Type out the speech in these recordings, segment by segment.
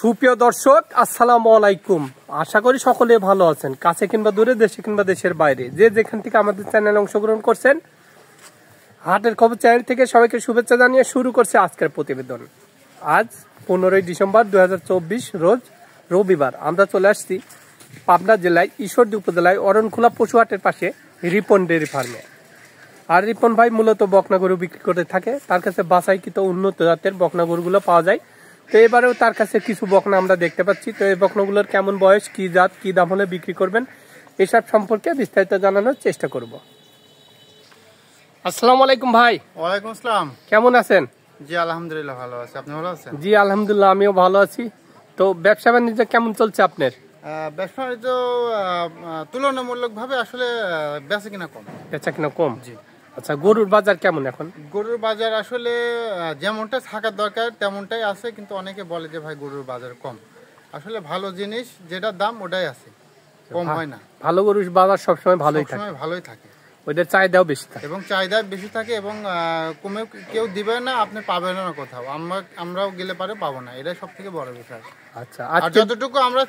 সুপ্রিয় দর্শক, আসসালামু আলাইকুম। আশা করি সকলে ভালো আছেন, কাছে কিংবা দূরে, দেশে কিংবা দেশের বাইরে, যে যেখান থেকে আমাদের চ্যানেলে অংশগ্রহণ করছেন। হাটের খবর চ্যানেল থেকে সবাইকে শুভেচ্ছা জানিয়ে শুরু করছে আজকের প্রতিবেদন। আজ 15ই ডিসেম্বর 2024 রোজ রবিবার। আমরা চলে আসছি পাবনা জেলায় ঈশ্বরদী উপজেলায় অরণখোলা পশু হাটের পাশে রিপন ডেয়ারি ফার্মে। আর রিপন ভাই মূলত বকনা গরু বিক্রি করে থাকে। তার কাছে বাছাইকৃত উন্নত জাতের বকনা গরুগুলো পাওয়া যায়। তো এবারেও তার কাছে কিছু বকনা আমরা দেখতে পাচ্ছি। তো এই বকনাগুলোর কেমন বয়স, কি জাত, কি দাম হলে বিক্রি করবেন, এসব সম্পর্কে বিস্তারিত জানানোর চেষ্টা করব। আসসালামু আলাইকুম ভাই। ওয়ালাইকুম আসসালাম। কেমন আছেন? জি আলহামদুলিল্লাহ ভালো আছি, আপনি ভালো আছেন? জি আলহামদুলিল্লাহ, আমিও ভালো আছি। তো ব্যবসা বাণিজ্য কেমন চলছে আপনার? ব্যবসা বাণিজ্য তুলনামূলকভাবে আসলে বেচা কিনা কম। বেচা কিনা কম? জি। আচ্ছা, গরুর বাজার কেমন এখন? গরুর বাজার আসলে যেমনটা থাকার দরকার তেমনটাই আছে, কিন্তু অনেকে বলে যে ভাই গরুর বাজার কম। আসলে ভালো জিনিস যেটা দাম ওটাই আছে, কম হয় না। ভালো গরুর বাজার সবসময় ভালোই থাকে, সবসময় ভালোই থাকে, ওদের চাহিদাও বেশি থাকে এবং চাহিদা বেশি থাকে, এবং কমে কেউ দিবে না, আপনি পাবেন না কোথাও। আমরাও গেলে পারে পাবো না, এটাই সব থেকে বড় বিষয়। আচ্ছা, আর যতটুকু আমরা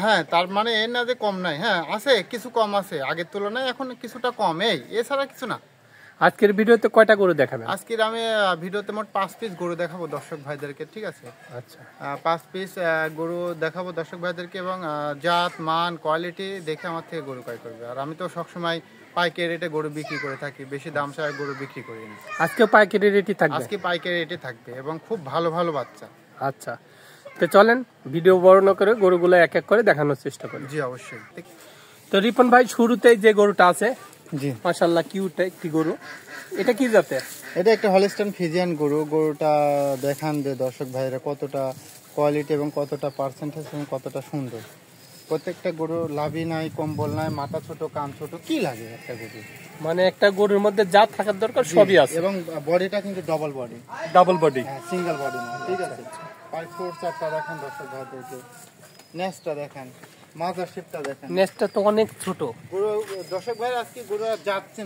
হ্যাঁ, তার মানে এর না যে কম নাই, হ্যাঁ আছে, কিছু কম আছে আগের তুলনায়, এখন কিছুটা কম, এছাড়া কিছু না। আজকের ভিডিওতে কয়টা গরু দেখাবেন? আজকের আমি ভিডিওতে মোট 5 পিস গরু দেখাবো দর্শক ভাইদেরকে, ঠিক আছে? আচ্ছা, 5 পিস গরু দেখাবো দর্শক ভাইদেরকে, এবং জাত মান কোয়ালিটি দেখে আমার থেকে গরু ক্রয় করবে। আর আমি তো সবসময় পাইকারি রেটে গরু বিক্রি করে থাকি, বেশি দাম ছাড়া গরু বিক্রি করি না। আজকে পাইকারি রেটই থাকবে? আজকে পাইকারি রেটে থাকবে, এবং খুব ভালো ভালো বাচ্চা। আচ্ছা, তো চলেন ভিডিও বড় না করে গরুগুলো এক এক করে দেখানোর চেষ্টা করি। জি অবশ্যই। তো রিপন ভাই, শুরুতেই যে গরুটা আছে, জি মাশাআল্লাহ কিউট একটি গরু, এটা কি জাতের? এটা একটা হলস্টাইন ফ্রিজিয়ান গরু। গরুটা দেখান যে দর্শক ভাইরা কতটা কোয়ালিটি এবং কতটা পার্সেন্টেজ এবং কতটা সুন্দর। প্রত্যেকটা গরু লাভই নাই, কম্বল নাই, মাথা ছোট, কান ছোট, কি লাগে একটা গরু? মানে একটা গরুর মধ্যে যা থাকার দরকার সবই আছে, এবং বডিটা কিন্তু double body, double body, single body না, ঠিক আছে? পাইফোর চারটা দেখেন দর্শক ভাইদেরকে, নেস্টটা দেখেন, মাজার শেপটা দেখেন। নেস্টটা তো অনেক ছোট। গরু দর্শক ভাই আজকে গরু যাচ্ছে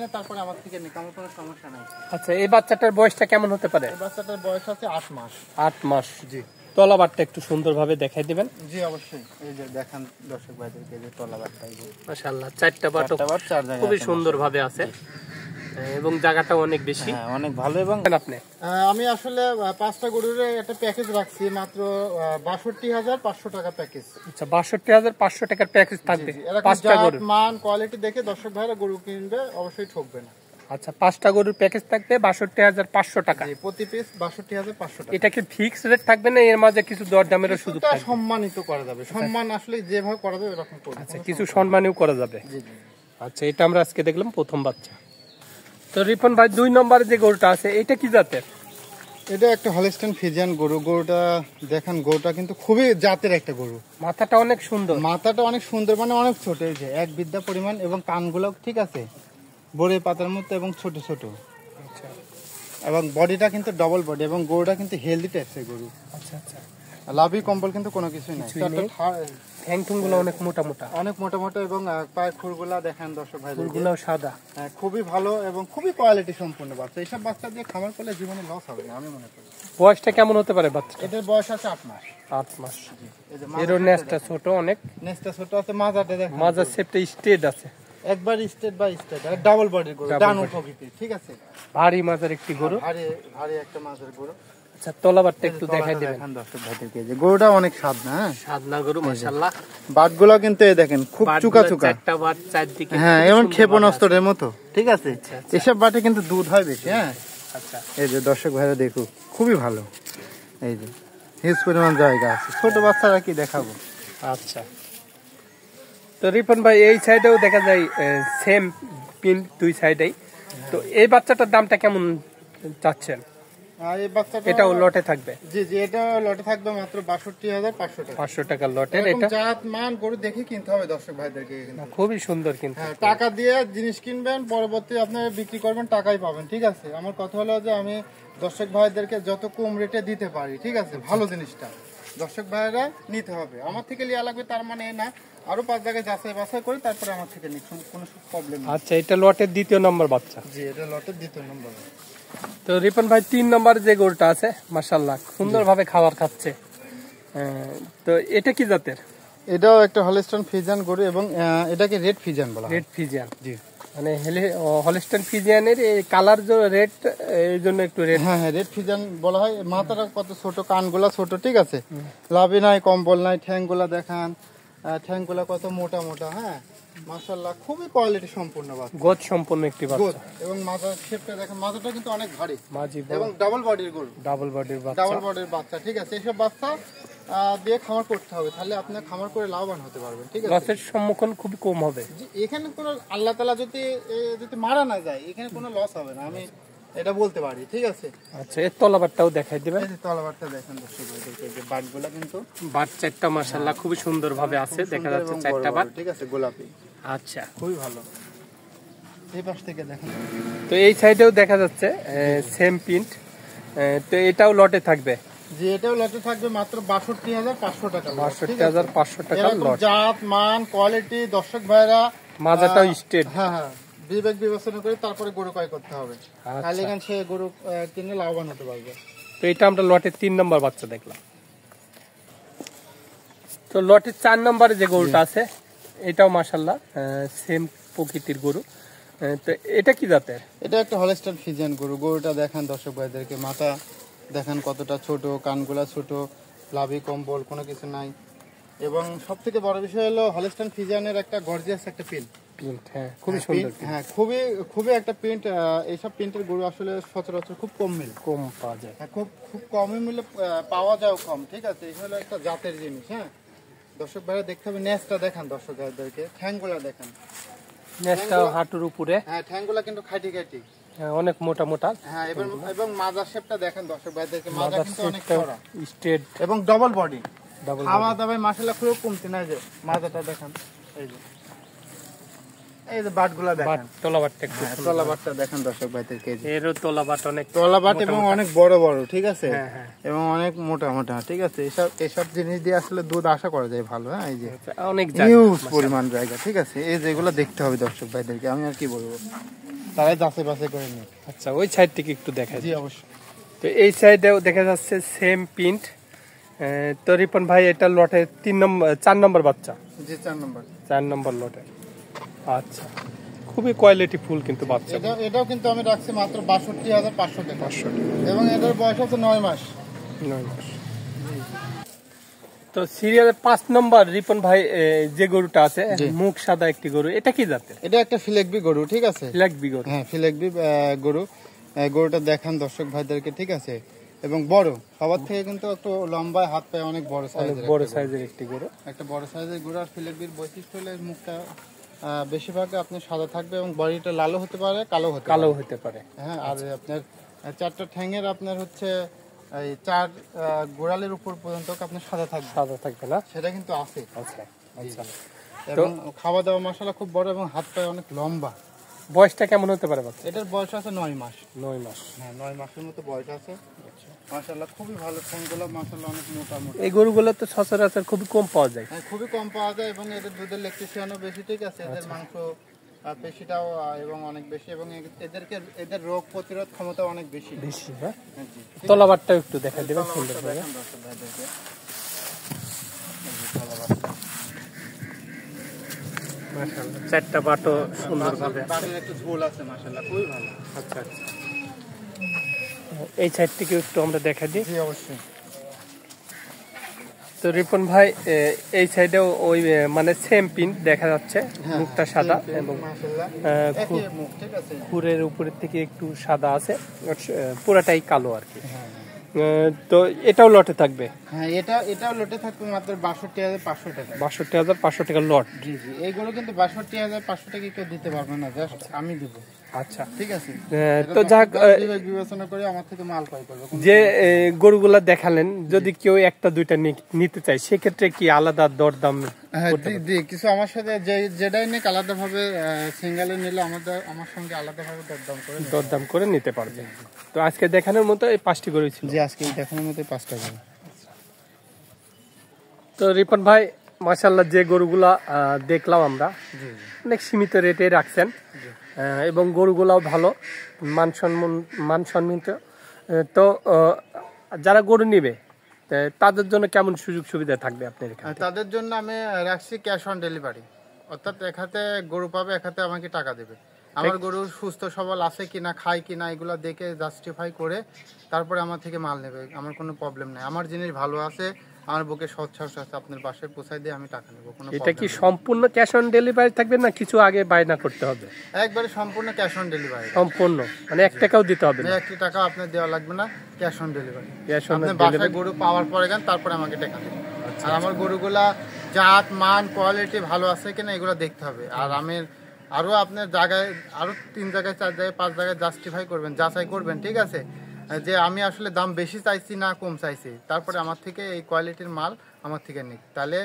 না, তারপরে আমার থেকে নিক, আমার কোনো সমস্যা নাই। আচ্ছা, এই বাচ্চাটার বয়সটা কেমন হতে পারে? এই বাচ্চাটার বয়স আছে 8 মাস। 8 মাস? জি। তলাবারটা একটু সুন্দরভাবে দেখাই দিবেন। জি অবশ্যই, এই যে দেখেন দর্শক ভাইদেরকে, যে তলাবারটা, এই যে মাশাআল্লাহ চারটা বাট চার জায়গায় খুবই সুন্দরভাবে আছে, এবং জায়গাটা অনেক বেশি, হ্যাঁ অনেক ভালো। এবং আপনি আমি আসলে 5টা গরুর একটা প্যাকেজ রাখছি, মাত্র ৬২,৫০০ টাকা প্যাকেজ। আচ্ছা, ৬২,৫০০ টাকার প্যাকেজ থাকবে 5টা গরু। মান কোয়ালিটি দেখে দর্শক ভাইরা গরু কিনবে, অবশ্যই ঠকবে না। আচ্ছা, 5টা গরুর প্যাকেজ থাকবে ৬২,৫০০ টাকা, প্রতি পিস ৬২,৫০০ টাকা। এটা কি ফিক্স রেট থাকবে না এর মাঝে কিছু দরদামেরও সুযোগ থাকবে? সম্মানিত করা যাবে, সম্মান আসলে যেভাবে করা যাবে এরকম করবে। আচ্ছা, কিছু সম্মানীয় করা যাবে। জি জি। আচ্ছা, এটা আমরা আজকে দেখলাম প্রথম বাচ্চা। তো রিপন ভাই, 2 নম্বরে যে গরুটা আছে, এটা কি জাতের? এটা একটা হলস্টাইন ফ্রিজিয়ান গরু। গরুটা দেখেন, গরুটা কিন্তু খুবই জাতের একটা গরু। মাথাটা অনেক সুন্দর, মাথাটা অনেক সুন্দর, মানে অনেক ছোট, এই যে এক বিদ্যা পরিমাণ, এবং কানগুলো ঠিক আছে বড়ই পাতার মতো এবং ছোট ছোট। আচ্ছা, এবং বডিটা কিন্তু ডবল বডি, এবং গরুটা কিন্তু হেলদি টাইপসের গরু। আচ্ছা আচ্ছা, লাভি কম্বল কিন্তু কোনো কিছুই নাই। ঠ্যাং ঠুংগুলো অনেক মোটা মোটা, অনেক মোটা মোটা, এবং পায়ের খুরগুলা দেখেন দর্শক ভাই, ফুলগুলো সাদা, খুবই ভালো এবং খুবই কোয়ালিটি সম্পূর্ণ বাচ্চা। এইসব বাচ্চা দিয়ে খামার করলে জীবনে লস হবে না, আমি মনে করি। বয়সটা কেমন হতে পারে বাচ্চা? এদের বয়স আছে 8 মাস। 8 মাস। এর নেস্টটা ছোট অনেক, নেস্টটা ছোট আছে, মাজাটা দেখেন, মাজার শেপটা স্ট্রেট আছে, একবার স্টেট বাই স্টেট, ডাবল বডির গরু, ডানো প্রকৃতির, ঠিক আছে? ভারী মাজার একটি গরু, ভারী ভারী একটা মাজার গরু। আচ্ছা, তলাবারটা একটু দেখাই দিবেন দর্শক ভাইদেরকে, যে গরুটা অনেক স্বাদনা, হ্যাঁ সাদনা গরু মাশাআল্লাহ। বাটগুলো কিন্তু এই দেখেন খুব চুকা চুকা, চারটা বাট চারদিকে, হ্যাঁ এবং ক্ষেপণাস্ত্রের মতো, ঠিক আছে? এসব বাটে কিন্তু দুধ হয় বেশি, হ্যাঁ। আচ্ছা, এই যে দর্শক ভাইরা দেখুন, খুবই ভালো, এই যে হিউজ পরিমাণ জায়গা আছে, ছোট বাচ্চারা কি দেখাবো। আচ্ছা, তো রিপন ভাই, এই সাইডেও দেখা যায় সেম পিন 2 সাইডেই। তো এই বাচ্চাটার দামটা কেমন চাচ্ছেন? আর এই বাচ্চাটা এটাও লটে থাকবে? জি জি, এটা লটে থাকবে মাত্র ৬২,৫০০ টাকা। 500 টাকা লটের। এটা জাত মান গরু দেখে কিনতে হবে দর্শক ভাইদেরকে, খুবই সুন্দর, কিন্তু টাকা দিয়ে জিনিস কিনবেন, পরবর্তী আপনারা বিক্রি করবেন, টাকাই পাবেন, ঠিক আছে? আমার কথা হলো যে আমি দর্শক ভাইদেরকে যত কম রেটে দিতে পারি, ঠিক আছে, ভালো জিনিসটা দর্শক ভাইরা নিতে হবে। আমার থেকে লিয়া লাগবে তার মানে না, আরো 5 জায়গায় যাচাই বাছাই করি, তারপরে আমার থেকে নিক, কোনো প্রবলেম নেই। আচ্ছা, এটা লটের দ্বিতীয় নম্বর বাচ্চা? জি, এটা লটের দ্বিতীয় নম্বর। তো রিপন ভাই 3 নম্বর যে গরুটা আছে মাশাআল্লাহ সুন্দরভাবে খাবার খাচ্ছে। তো এটা কি জাতের? এটাও একটা হলস্টাইন ফ্রিজিয়ান গরু এবং এটাকে রেড ফ্রিজিয়ান বলা হয়। রেড ফ্রিজিয়ান, জি মানে হলস্টাইন ফ্রিজিয়ানের এই কালার যে রেড, এই জন্য একটু রেড। হ্যাঁ হ্যাঁ, রেড ফ্রিজিয়ান বলা হয়। মাথাটা কত ছোট, কানগুলা ছোট, ঠিক আছে, লাভি নাই, কম্বল নাই, ঠ্যাংগুলা দেখান, ঠ্যাংগুলা কত মোটা মোটা। হ্যাঁ মাশাআল্লাহ, খুবই কোয়ালিটি সম্পূর্ণ বাচ্চা, গোদ সম্পূর্ণ একটি গোদ। বাচ্চা। এবং মাথার শেপটা দেখেন, মাথাটা কিন্তু অনেক ভারী মাঝি এবং ডাবল বডির গরু, ডাবল বডির বাচ্চা। ডাবল বডির বাচ্চা, ঠিক আছে। এইসব বাচ্চা দিয়ে খামার করতে হবে, তাহলে আপনি খামার করে লাভবান হতে পারবেন, ঠিক আছে। লসের সম্মুখীন খুবই কম হবে। এখানে কোনো আল্লাহ তাআলা যদি মারা না যায়, এখানে কোনো লস হবে না, আমি এটা বলতে পারি, ঠিক আছে। আচ্ছা, এর তলাবারটাও দেখাই দিবেন। এই যে তলাবারটা দেখেন দর্শক ভাইদেরকে, যে বাটগুলা কিন্তু বাট চারটা মাশাআল্লাহ খুবই সুন্দরভাবে আছে, দেখা যাচ্ছে এবং চারটা বড় বাট। বড়, ঠিক আছে, গোলাপি, আচ্ছা, খুবই ভালো। এই পাশ থেকে দেখেন, তো এই সাইডেও দেখা যাচ্ছে সেম প্রিন্ট। তো এটাও লটে থাকবে? যে এটাও লটে থাকবে মাত্র ৬২,৫০০ টাকা। ৬২,৫০০ টাকা লট। জাত মান কোয়ালিটি দর্শক ভাইরা, মাজাটাও স্ট্রেট। হ্যাঁ হ্যাঁ, বিবেক বিবেচনা করে তারপরে গরু ক্রয় করতে হবে, তাহলে এখানে সে গরু কিনে লাভবান হতে পারবে। তো এটা আমরা লটের 3 নম্বর বাচ্চা দেখলাম। তো লটের 4 নম্বরে যে গরুটা আছে এটাও মাশাআল্লাহ সেম প্রকৃতির গরু। তো এটা কি জাতের? এটা একটা হলস্টাইন ফ্রিজিয়ান গরু। গরুটা দেখেন দর্শক ভাইদেরকে, মাথা দেখেন কতটা ছোট, কানগুলা ছোট, লাভি কম্বল কোনো কিছু নাই। এবং সব থেকে বড় বিষয় হলো হলস্টাইন ফ্রিজিয়ানের একটা গর্জিয়াস একটা প্রিন্ট। হ্যাঁ, খুবই সুন্দর। হ্যাঁ, খুবই খুবই একটা প্রিন্ট। এইসব প্রিন্টের গরু আসলে সচরাচর খুব কম মিলে, কম পাওয়া যায়। হ্যাঁ, খুব খুব কমই মিলে, পাওয়া যায় কম, ঠিক আছে। এই হলো একটা জাতের জিনিস। হ্যাঁ দর্শক ভাইরা দেখতে হবে, নেজটা দেখান দর্শক ভাইদেরকে, ঠ্যাংগুলা দেখান, নেজটাও হাঁটুর উপরে। হ্যাঁ ঠ্যাংগুলা কিন্তু খাইটি খাইটি, অনেক মোটা মোটা। হ্যাঁ, এবং মাজার শেপটা দেখেন দর্শক ভাইদেরকে, মাজা কিন্তু অনেক চড়া স্ট্রেট এবং ডবল বডি। ডাবল। খাওয়া দাওয়ায় মাশাআল্লাহ খুব কমতি নাই। যে মাজাটা দেখেন, এই যে বাটগুলা দেখেন, তলাবারটা একটু তলাবাটটা দেখেন দর্শক ভাইদেরকে, এরও তলাবাট অনেক তলাবাট এবং অনেক বড় বড়, ঠিক আছে, হ্যাঁ, হ্যাঁ। এবং অনেক মোটা মোটা, ঠিক আছে। এসব জিনিস দিয়ে আসলে দুধ আশা করা যায় ভালো। হ্যাঁ, এই যে অনেক হিউজ পরিমাণ জায়গা, ঠিক আছে। এই যেগুলো দেখতে হবে দর্শক ভাইদেরকে, আমি আর কি বলবো, তারাই যাচাই বাছাই করে নিই। আচ্ছা, ওই সাইড থেকে একটু দেখাই। জি অবশ্যই। তো এই সাইডেও দেখা যাচ্ছে সেম প্রিন্ট। তো রিপন ভাই এটা লটে 4 নম্বর বাচ্চা? জি 4 নম্বর, 4 নম্বর লটে। আচ্ছা, খুবই কোয়ালিটি ফুল কিন্তু বাচ্চা। এটাও কিন্তু আমি রাখছি মাত্র ৬২,৫০০ টাকা, এবং এটার বয়স হচ্ছে 9 মাস। 9 মাস। তো সিরিয়ালের 5 নম্বর রিপন ভাই যে গরুটা আছে, মুখ সাদা একটি গরু, এটা কি জাতের? এটা একটা ফিলেকবি গরু, ঠিক আছে, ফিলেকবি গরু। হ্যাঁ ফিলেকবি গরু। গরুটা দেখান দর্শক ভাইদেরকে, ঠিক আছে, এবং বড় সবার থেকে কিন্তু একটু লম্বা, হাত পায়ে অনেক বড় সাইজের, বড় সাইজের একটি গরু, একটা বড় সাইজের গরু। আর ফিলেকবির বৈশিষ্ট্য হলো মুখটা বেশিরভাগ আপনার সাদা থাকবে এবং বডিটা লালও হতে পারে, কালো হতে পারে। হ্যাঁ, আর আপনার 4টা ঠ্যাঙের আপনার হচ্ছে এই 4 গোড়ালের উপর পর্যন্ত আপনার সাদা থাকবে না, সেটা কিন্তু আছে। আচ্ছা আচ্ছা। এবং খাওয়া দাওয়া মশলা খুব বড় এবং হাত পায়ে অনেক লম্বা। বয়সটা কেমন হতে পারে বাচ্চা? এটার বয়স আছে 9 মাস। 9 মাস, হ্যাঁ 9 মাসের মতো বয়স আছে। মাশাআল্লাহ খুবই ভালো, ঠ্যাংগুলো মাশাআল্লাহ অনেক মোটা মোটা। এই গরুগুলো তো সচরাচর খুবই কম পাওয়া যায়। হ্যাঁ, খুবই কম পাওয়া যায় এবং এদের দুধের ল্যাকটেশনও বেশি, ঠিক আছে। এদের মাংস পেশিটাও এবং অনেক বেশি, এবং এদের রোগ প্রতিরোধ ক্ষমতা অনেক বেশি। হ্যাঁ, তলাবারটাও একটু দেখা দেবেন সুন্দরভাবে। মাশাআল্লাহ, 4টা বাটও সুন্দরভাবে আছে। বাটের একটু ঝোল আছে মাশাআল্লাহ, খুবই ভালো। আচ্ছা আচ্ছা, এই সাইড থেকে একটু আমরা দেখা দিই। জি অবশ্যই। তো রিপন ভাই এই সাইডেও ওই মানে সেম প্রিন্ট দেখা যাচ্ছে, মুখটা সাদা এবং খুরের উপরের থেকে একটু সাদা আছে, পুরাটাই কালো আর কি। তো এটাও লটে থাকবে? হ্যাঁ, এটাও লটে থাকবে মাত্র ৬২,৫০০ টাকা। ৬২,৫০০ টাকা লট। জি জি, এইগুলো কিন্তু ৬২,৫০০ টাকা কেউ দিতে পারবে না, জাস্ট আমি দেব। আচ্ছা, ঠিক আছে। তো যাক, বিবেচনা করে আমার থেকে মাল ক্রয় করবে। যে গরুগুলা দেখালেন, যদি কেউ একটা দুইটা নিতে চায় সেক্ষেত্রে কি আলাদা দরদাম? হ্যাঁ, কিছু আমার সাথে যেটাই নিক আলাদাভাবে, সিঙ্গেলে নিলে আমার সঙ্গে আলাদাভাবে দরদাম করে নিতে পারবে। তো আজকে দেখানোর মতো এই 5টি গরু ছিল। জি, আজকে দেখানোর মতো 5টা গরু। তো রিপন ভাই মাশাআল্লাহ যে গরুগুলা দেখলাম আমরা, অনেক সীমিত রেটে রাখছেন। এবং গরুগুলাও ভালো মানসম্মত। তো যারা গরু নিবে তাদের জন্য কেমন সুযোগ সুবিধা থাকবে আপনার এখানে? তাদের জন্য আমি রাখছি ক্যাশ অন ডেলিভারি, অর্থাৎ এক হাতে গরু পাবে, এক হাতে আমাকে টাকা দেবে। আমার গরু সুস্থ সবল আছে কিনা, খায় কিনা, এগুলো দেখে জাস্টিফাই করে তারপরে আমার থেকে মাল নেবে। আমার কোনো প্রবলেম নাই, আমার জিনিস ভালো আছে, আমার বুকে সৎসাহস আছে, আপনার বাসায় পৌঁছায় দিয়ে আমি টাকা নেবো। কোনো এটা কি সম্পূর্ণ ক্যাশ অন ডেলিভারি থাকবে না কিছু আগে বায়না করতে হবে? একবারে সম্পূর্ণ ক্যাশ অন ডেলিভারি, সম্পূর্ণ, মানে 1 টাকাও দিতে হবে না? 1 টাকা আপনার দেওয়া লাগবে না, cash on delivery. Cash on আপনি বাসায় গরু পাওয়ার পরে গান তারপরে আমাকে টাকা দেবেন। আর আমার গরুগুলা জাত মান কোয়ালিটি ভালো আছে কিনা এগুলো দেখতে হবে। আর আমি আরো আপনার জায়গায় আরো 3 জায়গায় 4 জায়গায় 5 জায়গায় জাস্টিফাই করবেন, যাচাই করবেন, ঠিক আছে, যে আমি আসলে দাম বেশি চাইছি না কম চাইছি, তারপরে আমার থেকে এই কোয়ালিটির মাল আমার থেকে নিক। তাহলে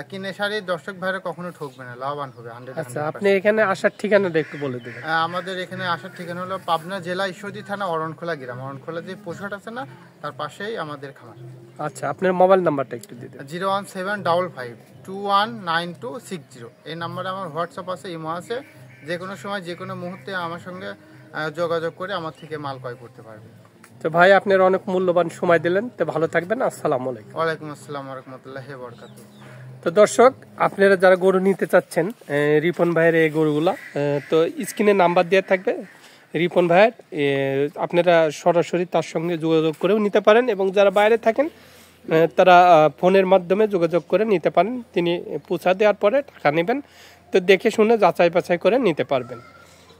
কিনে সারি দর্শক ভাইরা কখনো ঠকবে না, লাভবান হবে 100%। আচ্ছা, আপনি এখানে আসার ঠিকানাটা একটু বলে দেবেন। আমাদের এখানে আসার ঠিকানা হলো পাবনা জেলা ঈশ্বরদী থানা অরণখোলা গ্রাম। অরণখোলা যে পশুহাট আছে না, তার পাশেই আমাদের খামার। আচ্ছা, আপনার মোবাইল নাম্বারটা একটু দিন। 01755219260। এই নাম্বারে আমার হোয়াটসঅ্যাপ আছে, ইমো আছে। যে কোনো সময় যে কোনো মুহূর্তে আমার সঙ্গে যোগাযোগ করে আমার থেকে মাল ক্রয় করতে পারবে। তো ভাই, আপনার অনেক মূল্যবান সময় দিলেন, তো ভালো থাকবেন। আসসালামু আলাইকুম। ওয়ালাইকুম আসসালাম ওয়া রাহমাতুল্লাহি ওয়া বারাকাতুহু। তো দর্শক, আপনারা যারা গরু নিতে চাচ্ছেন রিপন ভাইয়ের এই গরুগুলা, তো স্ক্রিনে নাম্বার দেওয়া থাকবে রিপন ভাইয়ের, আপনারা সরাসরি তার সঙ্গে যোগাযোগ করেও নিতে পারেন, এবং যারা বাইরে থাকেন তারা ফোনের মাধ্যমে যোগাযোগ করে নিতে পারেন। তিনি পৌঁছা দেওয়ার পরে টাকা নেবেন, তো দেখে শুনে যাচাই বাছাই করে নিতে পারবেন।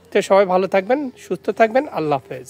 তো সবাই ভালো থাকবেন, সুস্থ থাকবেন, আল্লাহ হাফেজ।